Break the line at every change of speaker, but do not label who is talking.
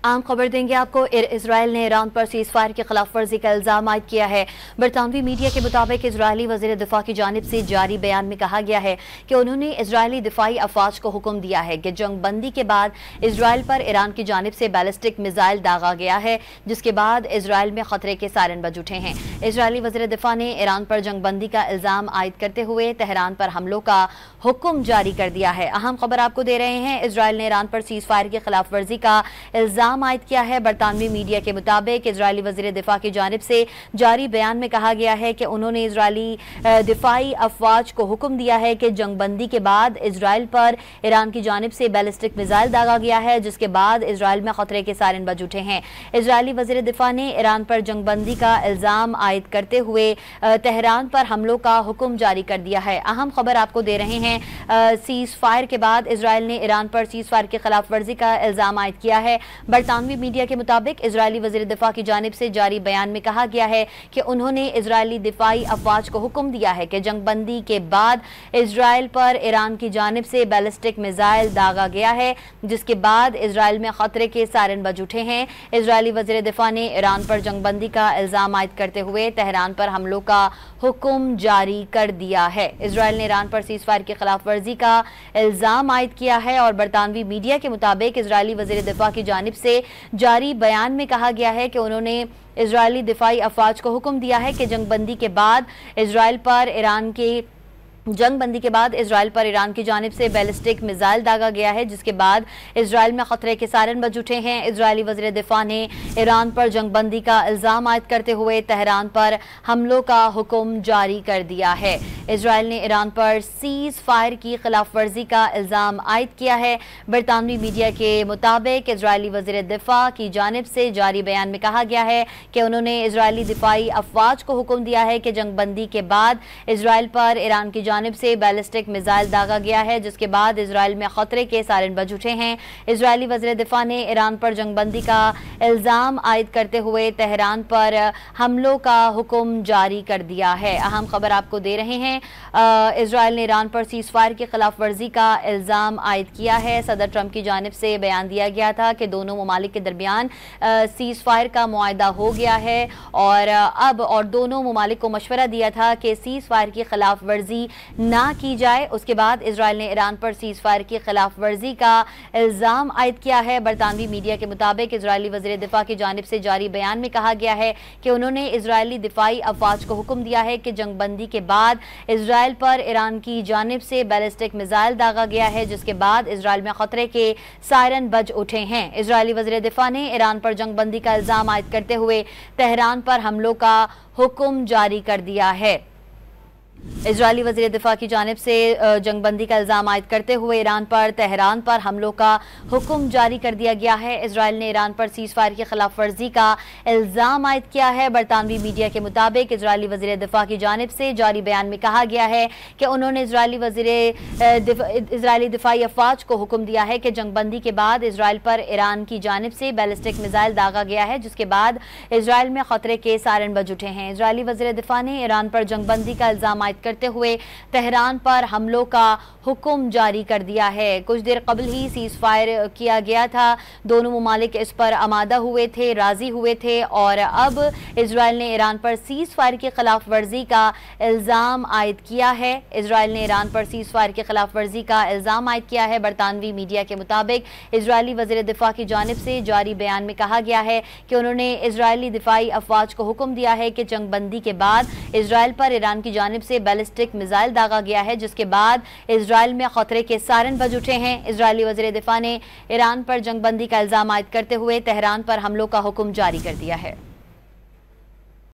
आम खबर देंगे आपको। इसराइल ने ईरान पर सीज फायर की खिलाफ वर्जी का इल्जाम आयद किया है। बरतानवी मीडिया के मुताबिक इजरायली वज़ीर दिफा की जानिब से जारी बयान में कहा गया है कि उन्होंने इजरायली दिफाई अफवाज को हुक्म दिया है कि जंग बंदी के बाद इसराइल पर ईरान की जानिब से बैलिस्टिक मिसाइल दागा गया है, जिसके बाद इसराइल में खतरे के सायरन बज उठे हैं। इसराइली वज़ीर दिफा ने ईरान पर जंग बंदी का इल्जाम आयद करते हुए तेहरान पर हमलों का हुक्म जारी कर दिया है। अहम खबर आपको दे रहे हैं। इसराइल ने ईरान पर सीज फायर की खिलाफ वर्जी का इल्जाम आयद किया है। बरतानवी मीडिया के मुताबिक इजरायली वज़ीर दिफा की जानिब से जारी बयान में कहा गया है कि उन्होंने इजरायली दिफाई अफवाज को हुक्म दिया है कि जंग बंदी के बाद इसराइल पर ईरान की जानिब से बैलिस्टिक मिसाइल दागा गया है, जिसके बाद इसराइल में खतरे के सायरन बज उठे हैं। इजरायली वज़ीर दिफा ने ईरान पर जंग बंदी का इल्जाम आयद करते हुए तेहरान पर हमलों का हुक्म जारी कर दिया है। अहम खबर आपको दे रहे हैं। सीज फायर के बाद इसराइल ने ईरान पर सीज फायर की खिलाफ वर्जी का इल्जाम आयद किया है। बरतानवी मीडिया के मुताबिक इजरायली वज़ीर दिफा की जानिब से जारी बयान में कहा गया है कि उन्होंने इजरायली दिफाई अफवाज को हुक्म दिया है कि जंग बंदी के बाद इसराइल पर ईरान की जानिब से बैलिस्टिक मिसाइल दागा गया है, जिसके बाद इसराइल में खतरे के सायरन बज उठे हैं। इजरायली वज़ीर दिफा ने ईरान पर जंग बंदी का इल्जाम आयद करते हुए तेहरान पर हमलों का हुक्म जारी कर दिया है। इसराइल ने ईरान पर सीज फायर की खिलाफ वर्जी का इल्जाम आयद किया है और बरतानवी मीडिया के मुताबिक इजरायली वज़ीर दिफा की जानिब से जारी बयान में कहा गया है कि उन्होंने इजरायली दिफाई अफवाज को हुक्म दिया है कि जंग बंदी के बाद इसराइल पर ईरान की जानिब से बैलिस्टिक मिसाइल दागा गया है, जिसके बाद इसराइल में खतरे के सायरन बज उठे हैं। इजरायली वज़ीर दिफा ने ईरान पर जंग बंदी का इल्जाम आयद करते हुए तेहरान पर हमलों का हुक्म जारी कर दिया है। इसराइल ने ईरान पर सीज फायर की खिलाफ वर्जी का इल्जाम आयद किया है। बरतानवी मीडिया के मुताबिक इजरायली वज़ीर दिफा की जानिब से जारी बयान में कहा गया है कि उन्होंने इजरायली दिफाई अफवाज को हुक्म दिया है कि जंग बंदी के बाद इसराइल पर ईरान की जानिब से बैलिस्टिक मिसाइल दागा गया है, जिसके बाद इसराइल में खतरे के सायरन बज उठे हैं। इजरायली वज़ीर दिफा ने ईरान पर जंग बंदी का इल्जाम आयद करते हुए तेहरान पर हमलों का हुक्म जारी कर दिया है। अहम खबर आपको दे रहे हैं। इसराइल ने ईरान पर सीज फायर की खिलाफ वर्जी का इल्जाम आयद किया है। सदर ट्रंप की जानिब से बयान दिया गया था कि दोनों ममालिक के दरमियान सीज फायर का मुआहदा हो गया है और दोनों ममालिक को मशवरा दिया था कि सीज फायर की खिलाफ वर्जी ना की जाए। उसके बाद इसराइल ने ईरान पर सीज फायर की खिलाफ वर्जी का इल्जाम आयद किया है। बरतानवी मीडिया के मुताबिक इजरायली वज़ीर दिफा की जानिब से जारी बयान में कहा गया है कि उन्होंने इजरायली दिफाई अफवाज को हुक्म दिया है कि जंग बंदी के बाद इसराइल पर ईरान की जानिब से बैलिस्टिक मिसाइल दागा गया है, जिसके बाद इसराइल में खतरे के सायरन बज उठे हैं। इजरायली वज़ीर दिफा ने ईरान पर जंग बंदी का इल्जाम आयद करते हुए तेहरान पर हमलों का हुक्म जारी कर दिया है। इजरायली वज़ीर दिफा की जानिब से जंग बंदी का इल्जाम आयद करते हुए ईरान पर तेहरान पर हमलों का हुक्म जारी कर दिया गया है। इसराइल ने ईरान पर सीज फायर की खिलाफ वर्जी का इल्जाम आयद किया है। बरतानवी मीडिया के मुताबिक इजरायली वज़ीर दिफा की जानिब से जारी बयान में कहा गया है कि उन्होंने इजरायली दिफाई अफवाज को हुक्म दिया है कि जंग बंदी के बाद इसराइल पर ईरान की जानिब से बैलिस्टिक मिसाइल दागा गया है, जिसके बाद इसराइल में खतरे के सायरन बज उठे हैं। इजरायली वज़ीर दिफा ने ईरान पर जंग बंदी का इल्जाम आयद करते हुए तेहरान पर हमलों का हुक्म जारी कर दिया है। कुछ देर कबल ही सीज फायर किया गया था। दोनों ममालिक इस पर आमादा हुए थे, राजी हुए थे और अब इसराइल ने ईरान पर सीज फायर की खिलाफ वर्जी का इल्जाम आयद किया है। इसराइल ने ईरान पर सीज फायर की खिलाफ वर्जी का इल्जाम आयद किया है। बरतानवी मीडिया के मुताबिक इजरायली वज़ीर दिफा की जानिब से जारी बयान में कहा गया है कि उन्होंने इजरायली दिफाई अफवाज को हुक्म दिया है कि जंग बंदी के बाद इसराइल पर ईरान की जानिब से बैलिस्टिक मिसाइल दागा गया है, जिसके बाद इसराइल में खतरे के सायरन बज उठे हैं। इजरायली वज़ीर दिफा ने ईरान पर जंग बंदी का इल्जाम आयद करते हुए तेहरान पर हमलों का हुक्म जारी कर दिया है।